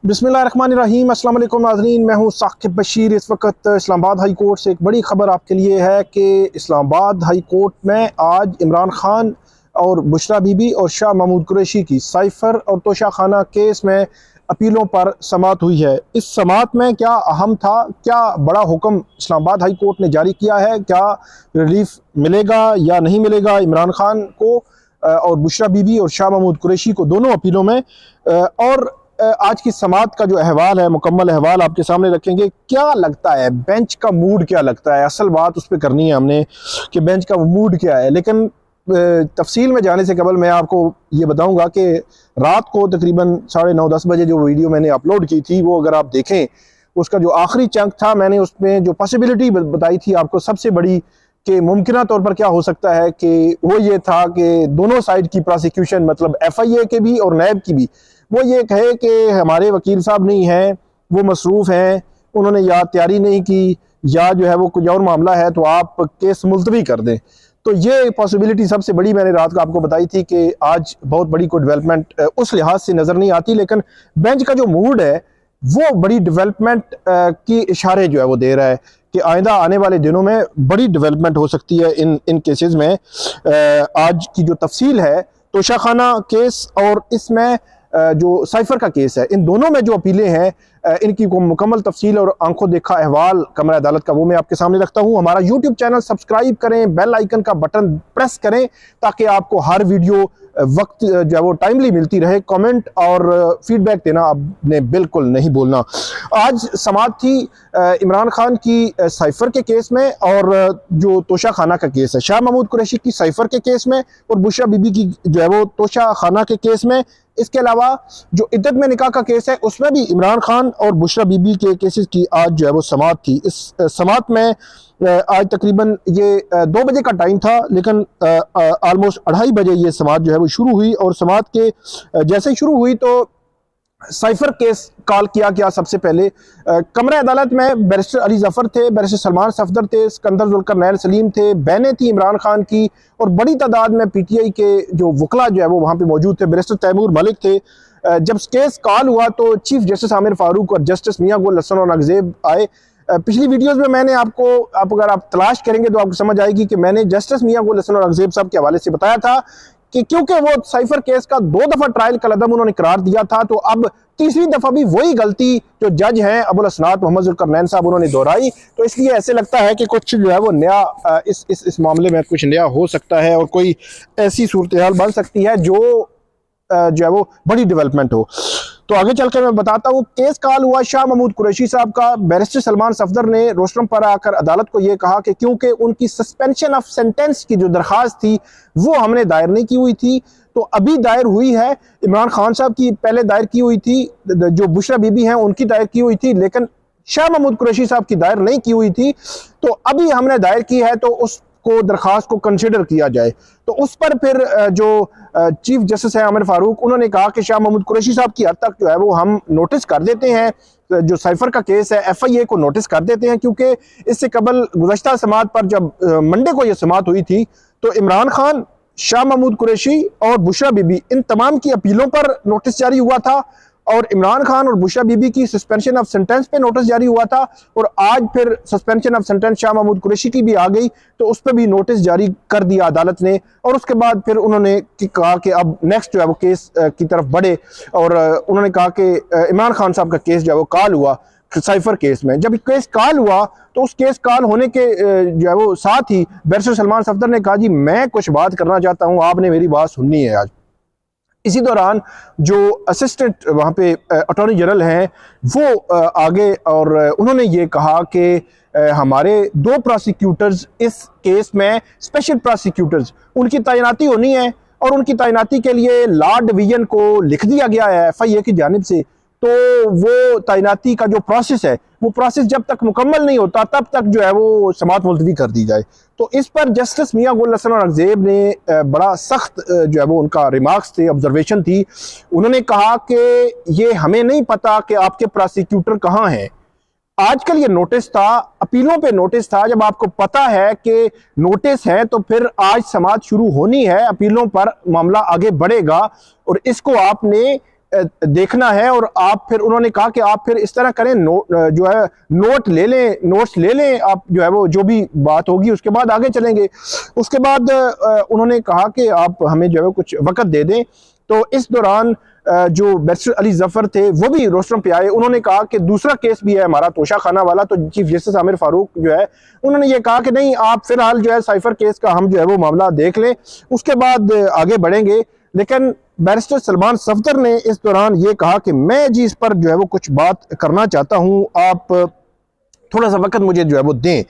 बिस्मिल्लाहिर्रहमानिर्रहीम। अस्सलाम वालेकुम नाज़रीन, मैं हूँ साकिब बशीर। इस वक्त इस्लामाबाद हाई कोर्ट से एक बड़ी ख़बर आपके लिए है कि इस्लामाबाद हाई कोर्ट में आज इमरान खान और बुशरा बीबी और शाह महमूद कुरैशी की साइफ़र और तोशा खाना केस में अपीलों पर समाअत हुई है। इस समाअत में क्या अहम था, क्या बड़ा हुक्म इस्लामाबाद हाई कोर्ट ने जारी किया है, क्या रिलीफ मिलेगा या नहीं मिलेगा इमरान खान को और बुशरा बीबी और शाह महमूद कुरैशी को, दोनों अपीलों में। और आज की समाअत का जो अहवाल है, मुकम्मल अहवाल आपके सामने रखेंगे। क्या लगता है बेंच का मूड, क्या लगता है, असल बात उस पर करनी है हमने कि बेंच का मूड क्या है। लेकिन तफसील में जाने से कबल मैं आपको ये बताऊंगा कि रात को तकरीबन 9:30-10 बजे जो वीडियो मैंने अपलोड की थी, वो अगर आप देखें, उसका जो आखिरी चंक था, मैंने उसमें जो पॉसिबिलिटी बताई थी आपको सबसे बड़ी कि मुमकिन तौर पर क्या हो सकता है, कि वो ये था कि दोनों साइड की प्रोसिक्यूशन, मतलब FIA के भी और नैब की भी, वो ये कहे कि हमारे वकील साहब नहीं हैं, वो मसरूफ़ हैं, उन्होंने या तैयारी नहीं की या जो है वो कुछ और मामला है, तो आप केस मुलतवी कर दें। तो ये पॉसिबिलिटी सबसे बड़ी मैंने रात को आपको बताई थी कि आज बहुत बड़ी कोई डेवलपमेंट उस लिहाज से नज़र नहीं आती। लेकिन बेंच का जो मूड है वो बड़ी डेवलपमेंट की इशारे जो है वो दे रहा है कि आइंदा आने वाले दिनों में बड़ी डेवलपमेंट हो सकती है इन केसेस में। आज की जो तफसील है तोशा खाना केस और इसमें जो साइफर का केस है, इन दोनों में जो अपीलें हैं, इनकी मुकम्मल तफसील और आंखों देखा अहवाल कमरा अदालत का, वो मैं आपके सामने रखता हूँ। हमारा यूट्यूब चैनल सब्सक्राइब करें, बेल आइकन का बटन प्रेस करें ताकि आपको हर वीडियो वक्त जो है वो टाइमली मिलती रहे। कमेंट और फीडबैक देना आपने बिल्कुल नहीं भूलना। आज समाअत थी इमरान खान की साइफर के केस में और जो तोशा खाना का केस है, शाह महमूद कुरैशी की साइफर के केस में और बुशरा बीबी की जो है वो तोशा खाना के केस में। इसके अलावा जो इद्दत में निकाह का केस है, उसमें भी इमरान खान और बुशरा बीबी के केसेस की आज जो है वो समाअत थी। इस समाअत में आज तकरीबन ये 2 बजे का टाइम था, लेकिन ऑलमोस्ट 2:30 बजे ये समाअत जो है वो शुरू हुई। और समाअत के जैसे ही शुरू हुई तो साइफर केस कॉल किया गया। सबसे पहले कमरे अदालत में बैरिस्टर अली जफर थे, बैरिस्टर सलमान सफदर थे, सिकंदर जुल्करनैन सलीम थे, बहनें थी इमरान खान की, और बड़ी तादाद में PTI के जो वकला जो है वो वहाँ पे मौजूद थे। बैरिस्टर तैमूर मलिक थे। जब केस कॉल हुआ तो चीफ जस्टिस आमिर फारूक और जस्टिस मियां गुल हसन औरंगजेब आए। पिछली वीडियोस में मैंने आप अगर आप तलाश करेंगे तो आपको समझ आएगी कि मैंने जस्टिस मियां गुल हसन औरंगजेब साहब के हवाले से बताया था कि क्योंकि वो साइफर केस का 2 दफा ट्रायल कलअदम उन्होंने करार दिया था, तो अब तीसरी दफा भी वही गलती जो जज हैं अबुल हसनात मोहम्मद जुल्करनैन साहब उन्होंने दोहराई। तो इसलिए ऐसे लगता है कि कुछ जो है वो नया इस मामले में कुछ नया हो सकता है और कोई ऐसी सूरत हाल बन सकती है जो है वो बड़ी डेवलपमेंट हो। तो आगे चलकर मैं बताता हूँ। केस कॉल हुआ शाह महमूद कुरैशी साहब का। बैरिस्टर सलमान सफदर ने रोस्टरम पर आकर अदालत को यह कहा कि क्योंकि उनकी सस्पेंशन ऑफ सेंटेंस की जो दरखास्त थी वो हमने दायर नहीं की हुई थी, तो अभी दायर हुई है। इमरान खान साहब की पहले दायर की हुई थी, जो बुशरा बीबी हैं उनकी दायर की हुई थी, लेकिन शाह महमूद कुरैशी साहब की दायर नहीं की हुई थी। तो अभी हमने दायर की है, तो उसको दरखास्त को कंसिडर किया जाए। तो उस पर फिर जो चीफ जस्टिस है आमिर फारूक, उन्होंने कहा कि शाह महमूद कुरैशी साहब की हद तक जो है वो हम नोटिस कर देते हैं, जो साइफर का केस है FIA को नोटिस कर देते हैं, क्योंकि इससे कबल गुज़श्ता समाअत पर जब मंडे को यह समाअत हुई थी तो इमरान खान, शाह महमूद कुरैशी और बुशरा बीबी, इन तमाम की अपीलों पर नोटिस जारी हुआ था, और इमरान खान और बुशरा बीबी की सस्पेंशन ऑफ सेंटेंस पे नोटिस जारी हुआ था, और आज फिर suspension of sentence Shah Mahmood Qureshi की भी आ गई, तो उस पर भी नोटिस जारी कर दिया अदालत ने। और उसके बाद फिर उन्होंने कहा कि अब नेक्स्ट जो है वो केस की तरफ बढ़े, और उन्होंने कहा कि इमरान खान साहब का केस जो है वो कॉल हुआ साइफर केस में। जब केस कॉल हुआ तो उस केस कॉल होने के जो है वो साथ ही बैरिस्टर सलमान सफदर ने कहा, जी मैं कुछ बात करना चाहता हूँ, आपने मेरी बात सुननी है आज। इसी दौरान जो असिस्टेंट वहाँ पे अटॉर्नी जनरल हैं वो आगे, और उन्होंने ये कहा कि हमारे 2 प्रोसिक्यूटर्स इस केस में स्पेशल प्रोसिक्यूटर्स, उनकी तैनाती होनी है, और उनकी तैनाती के लिए लॉ डिवीजन को लिख दिया गया है FIA की जानिब से। तो वो तैनाती का जो प्रोसेस है, वो प्रोसेस जब तक मुकम्मल नहीं होता तब तक जो है वो समाअत मुलतवी कर दी जाए। तो इस पर जस्टिस मियां गुल हसन औरंगजेब ने बड़ा सख्त जो है वो उनका रिमार्क्स थे, ऑब्जर्वेशन थी। उन्होंने कहा कि ये हमें नहीं पता कि आपके प्रोसिक्यूटर कहाँ हैं। आजकल ये नोटिस था, अपीलों पे नोटिस था। जब आपको पता है कि नोटिस है तो फिर आज समाअत शुरू होनी है, अपीलों पर मामला आगे बढ़ेगा, और इसको आपने देखना है। और आप फिर, उन्होंने कहा कि आप फिर इस तरह करें, जो है नोट्स ले लें आप, जो है वो जो भी बात होगी उसके बाद आगे चलेंगे। उसके बाद उन्होंने कहा कि आप हमें जो है कुछ वक्त दे दें। तो इस दौरान जो बैरिस्टर अली जफर थे वो भी रोस्टरम पे आए। उन्होंने कहा कि दूसरा केस भी है हमारा तोशा खाना वाला। तो चीफ जस्टिस आमिर फारूक जो है उन्होंने ये कहा कि नहीं, आप फिलहाल जो है साइफर केस का हम जो है वो मामला देख लें, उसके बाद आगे बढ़ेंगे। लेकिन बैरिस्टर सलमान सफदर ने इस दौरान ये कहा कि मैं जी इस पर जो है वो कुछ बात करना चाहता हूँ, आप थोड़ा सा वक्त मुझे जो है वो दें।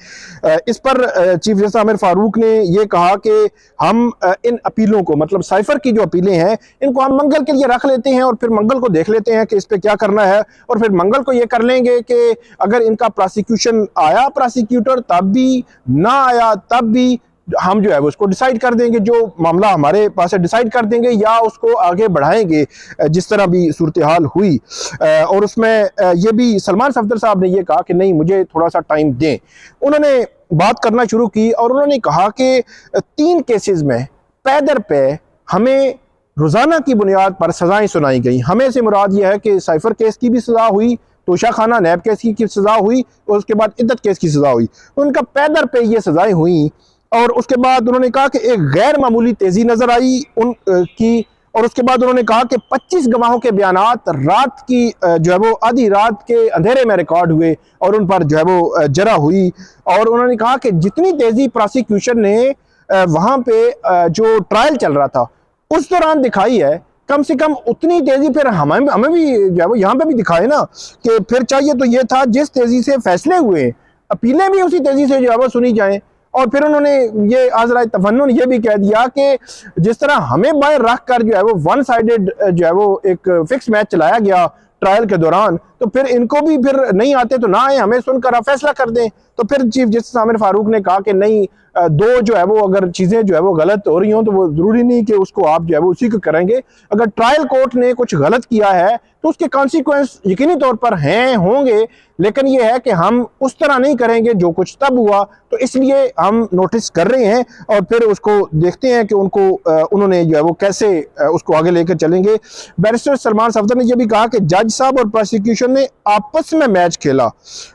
इस पर चीफ जस्टिस आमिर फारूक ने ये कहा कि हम इन अपीलों को, मतलब साइफर की जो अपीलें हैं, इनको हम मंगल के लिए रख लेते हैं और फिर मंगल को देख लेते हैं कि इस पे क्या करना है। और फिर मंगल को ये कर लेंगे कि अगर इनका प्रोसिक्यूशन आया प्रोसिक्यूटर तब भी, ना आया तब भी, हम जो है वो उसको डिसाइड कर देंगे, जो मामला हमारे पास है डिसाइड कर देंगे या उसको आगे बढ़ाएंगे जिस तरह भी सूरत हाल हुई। और उसमें ये भी सलमान सफदर साहब ने ये कहा कि नहीं, मुझे थोड़ा सा टाइम दें। उन्होंने बात करना शुरू की और उन्होंने कहा कि 3 केसेस में पे दर पे हमें रोज़ाना की बुनियाद पर सज़ाएं सुनाई गई। हमें से मुराद ये है कि साइफर केस की भी सज़ा हुई, तोशा खाना नैब केस की सज़ा हुई और उसके बाद इद्दत केस की सज़ा हुई। तो उनका पे दर पे ये सज़ाएं हुई। और उसके बाद उन्होंने कहा कि एक गैर मामूली तेजी नजर आई उन की। और उसके बाद उन्होंने कहा कि 25 गवाहों के बयानात रात की जो है वो आधी रात के अंधेरे में रिकॉर्ड हुए और उन पर जो है वो जरा हुई। और उन्होंने कहा कि जितनी तेजी प्रोसिक्यूशन ने वहां पे जो ट्रायल चल रहा था उस दौरान दिखाई है, कम से कम उतनी तेजी फिर हमें भी जो है वो यहाँ पे भी दिखाए ना। कि फिर चाहिए तो ये था जिस तेजी से फैसले हुए, अपीलें भी उसी तेजी से जो है वो सुनी जाए। और फिर उन्होंने ये आज़राए तफन्नुन ये भी कह दिया कि जिस तरह हमें बाहर रख कर जो है वो वन साइडेड जो है वो एक फिक्स मैच चलाया गया ट्रायल के दौरान, तो फिर इनको भी फिर नहीं आते तो ना आए, हमें सुनकर आप फैसला कर दें। तो फिर चीफ जस्टिस आमिर फारूक ने कहा कि नहीं, दो जो है वो अगर चीज़ें जो है वो गलत हो रही हों तो वो ज़रूरी नहीं कि उसको आप जो है वो उसी को करेंगे। अगर ट्रायल कोर्ट ने कुछ गलत किया है तो उसके कॉन्सिक्वेंस यकीनी तौर पर हैं, होंगे, लेकिन ये है कि हम उस तरह नहीं करेंगे जो कुछ तब हुआ। तो इसलिए हम नोटिस कर रहे हैं और फिर उसको देखते हैं कि उन्होंने जो है वो कैसे उसको आगे लेकर चलेंगे। बैरिस्टर सलमान सफदर ने यह भी कहा कि जज साहब और प्रोसिक्यूशन ने आपस में मैच खेला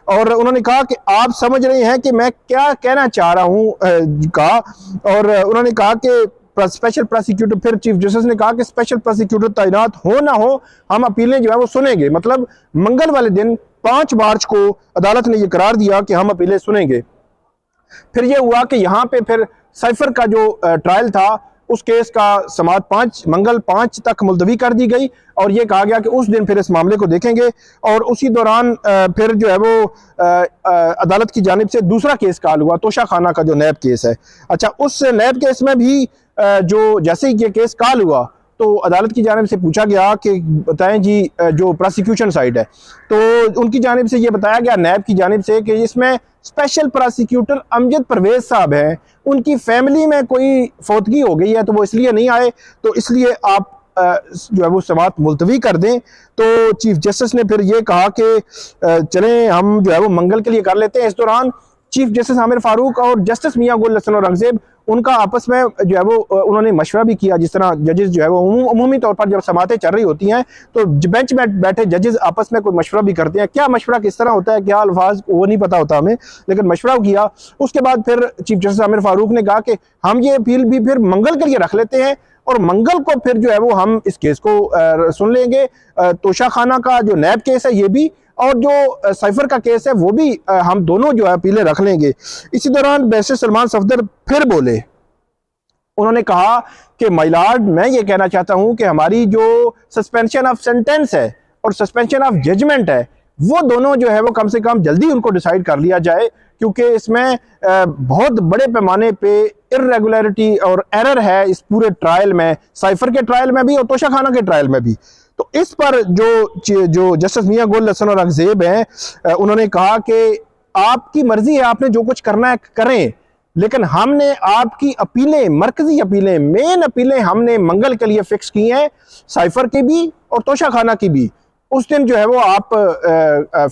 और उन्होंने कहा कि आप समझ रहे हैं कि मैं क्या कहना चाह रहा हूं कहा। और उन्होंने कहा कि स्पेशल प्रोसिक्यूटर, फिर चीफ जस्टिस ने कहा कि स्पेशल प्रोसिक्यूटर तैनात हो ना हो हम अपीलें जो है वो सुनेंगे। मतलब मंगल वाले दिन 5 मार्च को अदालत ने यह करार दिया कि हम अपीलें सुनेंगे। फिर यह हुआ कि यहाँ पे फिर साइफर का जो ट्रायल था उस केस का समाअत मंगल 5 तक मुलतवी कर दी गई और यह कहा गया कि उस दिन फिर इस मामले को देखेंगे। और उसी दौरान फिर जो है वो अदालत की जानिब से दूसरा केस कॉल हुआ, तोशा खाना का जो नैब केस है। अच्छा, उस नैब केस में भी जो जैसे ही ये केस कॉल हुआ तो अदालत की जानिब से पूछा गया कि बताएं जी जो प्रोसिक्यूशन साइड है, तो उनकी जानिब से ये बताया गया नैब की जानिब से कि इसमें स्पेशल प्रोसिक्यूटर अमजद परवेज साहब हैं, उनकी फैमिली में कोई फौतगी हो गई है तो वो इसलिए नहीं आए, तो इसलिए आप जो है वो समाअत मुलतवी कर दें। तो चीफ जस्टिस ने फिर ये कहा कि चलें हम जो है वो मंगल के लिए कर लेते हैं। इस दौरान चीफ जस्टिस आमिर फारूक और जस्टिस मियां गुल हसन औरंगजेब उनका आपस में जो है वो उन्होंने मशवरा भी किया। जिस तरह जजेस जो है वो अमूमी तौर पर जब समातें चल रही होती हैं तो बेंच में बैठे जजेस आपस में कोई मशवरा भी करते हैं। क्या मशवरा किस तरह होता है, क्या अल्फाज, वो नहीं पता होता हमें, लेकिन मशवरा किया। उसके बाद फिर चीफ जस्टिस आमिर फारूक ने कहा कि हम ये अपील भी फिर मंगल के लिए रख लेते हैं और मंगल को फिर जो है वो हम इस केस को सुन लेंगे। तोशा खाना का जो नैब केस है ये भी, और जो साइफर का केस है वो भी हम दोनों जो है अपीलें रख लेंगे। इसी दौरान बैरिस्टर सलमान सफदर फिर बोले, उन्होंने कहा कि माय लॉर्ड, मैं ये कहना चाहता हूं कि हमारी जो सस्पेंशन ऑफ सेंटेंस है और सस्पेंशन ऑफ जजमेंट है वो दोनों जो है वो कम से कम जल्दी उनको डिसाइड कर लिया जाए, क्योंकि इसमें बहुत बड़े पैमाने पे इर्रेगुलरिटी और एरर है इस पूरे ट्रायल में, साइफर के ट्रायल में भी और तोशा खाना के ट्रायल में भी। तो इस पर जो जस्टिस मियां गुल हसन औरंगजेब हैं उन्होंने कहा कि आपकी मर्जी है, आपने जो कुछ करना है करें, लेकिन हमने आपकी अपीलें, मरकजी अपीलें, मेन अपीलें हमने मंगल के लिए फिक्स की हैं, साइफर की भी और तोशा खाना की भी। उस दिन जो है वो आप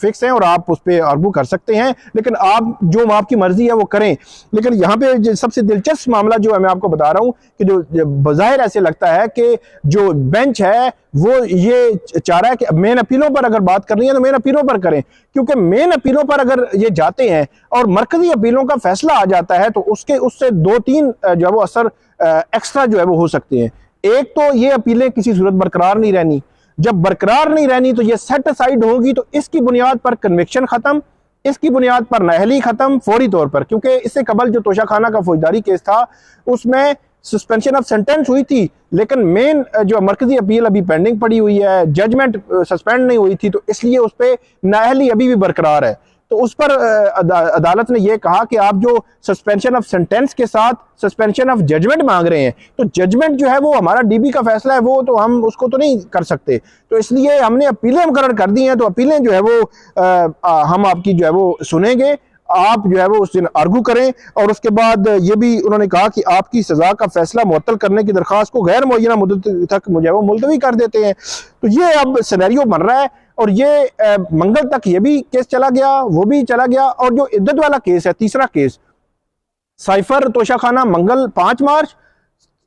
फिक्स हैं और आप उस पर आर्गू कर सकते हैं, लेकिन आप जो आपकी मर्जी है वो करें। लेकिन यहाँ पे सबसे दिलचस्प मामला जो है मैं आपको बता रहा हूँ कि जो बज़ाहिर ऐसे लगता है कि जो बेंच है वो ये चाह रहा है कि मेन अपीलों पर अगर बात करनी है तो मेन अपीलों पर करें, क्योंकि मेन अपीलों पर अगर ये जाते हैं और मरकजी अपीलों का फैसला आ जाता है तो उससे 2-3 जो है वो असर एक्स्ट्रा जो है वो हो सकते हैं। एक तो ये अपीलें किसी सूरत बरकरार नहीं रहनी, जब बरकरार नहीं रहनी तो ये सेट असाइड होगी, तो इसकी बुनियाद पर कन्विक्शन खत्म, इसकी बुनियाद पर नाअहली खत्म फौरी तौर पर। क्योंकि इससे कबल जो तोशाखाना का फौजदारी केस था उसमें सस्पेंशन ऑफ सेंटेंस हुई थी, लेकिन मेन जो मरकजी अपील अभी पेंडिंग पड़ी हुई है, जजमेंट सस्पेंड नहीं हुई थी, तो इसलिए उस पर नाअहली अभी भी बरकरार है। तो उस पर अदालत ने यह कहा कि आप जो सस्पेंशन ऑफ सेंटेंस के साथ सस्पेंशन ऑफ जजमेंट मांग रहे हैं, तो जजमेंट जो है वो हमारा डीबी का फैसला है, वो तो हम उसको तो नहीं कर सकते, तो इसलिए हमने अपीलें मुकर्रर कर दी हैं। तो अपीलें जो है वो हम आपकी जो है वो सुनेंगे, आप जो है वो उस दिन आर्गू करें। और उसके बाद ये भी उन्होंने कहा कि आपकी सजा का फैसला मुअत्तल करने की दरख्वास्त को गैर मुअय्यना मुद्दत तक जो है वो मुलतवी कर देते हैं। तो ये अब सिनेरियो बन रहा है, और ये मंगल तक ये भी केस चला गया, वो भी चला गया। और जो इद्दत वाला केस है, तीसरा केस साइफर तोशाखाना, मंगल 5 मार्च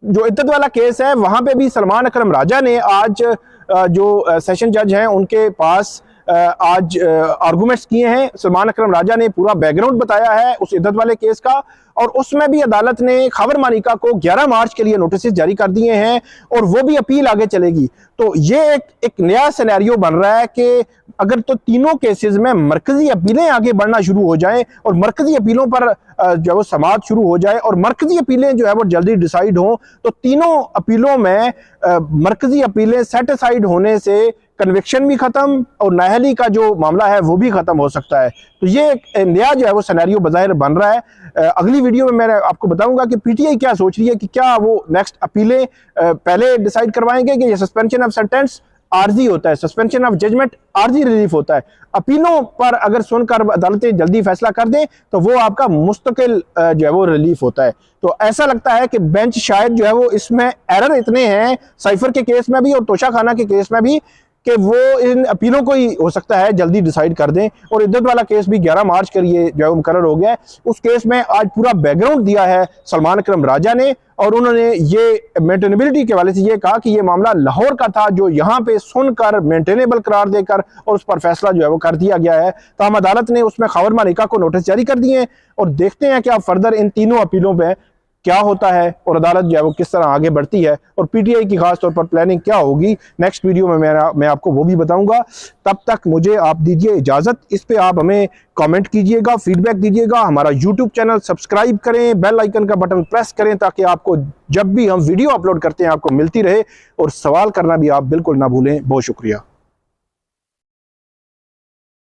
जो इद्दत वाला केस है, वहां पे भी सलमान अकरम राजा ने आज जो सेशन जज हैं उनके पास आज आर्गूमेंट्स किए हैं। सलमान अकरम राजा ने पूरा बैकग्राउंड बताया है उस इद्दत वाले केस का, और उसमें भी अदालत ने खबर मानिका को 11 मार्च के लिए नोटिस जारी कर दिए हैं, और वो भी अपील आगे चलेगी। तो ये एक नया सिनेरियो बन रहा है कि अगर तो तीनों केसेस में मरकजी अपीलें आगे बढ़ना शुरू हो जाएं और मरकजी अपीलों पर जो है वो समाअत शुरू हो जाए और मरकजी अपीलें जो है वो जल्दी डिसाइड हों, तो तीनों अपीलों में मरकजी अपीलें सेटिसाइड होने से कन्विक्शन भी खत्म और नाअहली का जो मामला है वो भी खत्म हो सकता है। तो ये एक नया जो है वो सिनेरियो बज़ाहिर बन रहा है। अगली वीडियो में मैं आपको बताऊंगा कि पीटीआई क्या सोच रही है, कि क्या वो नेक्स्ट अपीलें पहले डिसाइड करवाएंगे कि ये सस्पेंशन ऑफ सेंटेंस आर्जी होता है, सस्पेंशन ऑफ जजमेंट आर्जी रिलीफ होता है। अपीलों पर अगर सुनकर अदालतें जल्दी फैसला कर दें तो वो आपका मुस्तकिल जो है वो रिलीफ होता है। तो ऐसा लगता है कि बेंच शायद जो है वो इसमें एरर इतने हैं साइफर के केस में भी और तोशाखाना के केस में भी कि वो इन अपीलों को ही हो सकता है जल्दी डिसाइड कर दें। और इद्दत वाला केस भी 11 मार्च के लिए जो है मुकर्रर हो गया है। उस केस में आज पूरा बैकग्राउंड दिया है सलमान अकरम राजा ने, और उन्होंने ये मेंटेनेबिलिटी के वाले से ये कहा कि ये मामला लाहौर का था जो यहाँ पे सुनकर मेंटेनेबल करार देकर और उस पर फैसला जो है वो कर दिया गया है। तो हम अदालत ने उसमें खबर मालिका को नोटिस जारी कर दिए हैं, और देखते हैं कि अब फर्दर इन तीनों अपीलों पे क्या होता है और अदालत जो है वो किस तरह आगे बढ़ती है, और पीटीआई की खास तौर पर प्लानिंग क्या होगी नेक्स्ट वीडियो में मैं आपको वो भी बताऊंगा। तब तक मुझे आप दीजिए इजाजत। इस पे आप हमें कमेंट कीजिएगा, फीडबैक दीजिएगा, हमारा यूट्यूब चैनल सब्सक्राइब करें, बेल आइकन का बटन प्रेस करें ताकि आपको जब भी हम वीडियो अपलोड करते हैं आपको मिलती रहे, और सवाल करना भी आप बिल्कुल ना भूलें। बहुत शुक्रिया।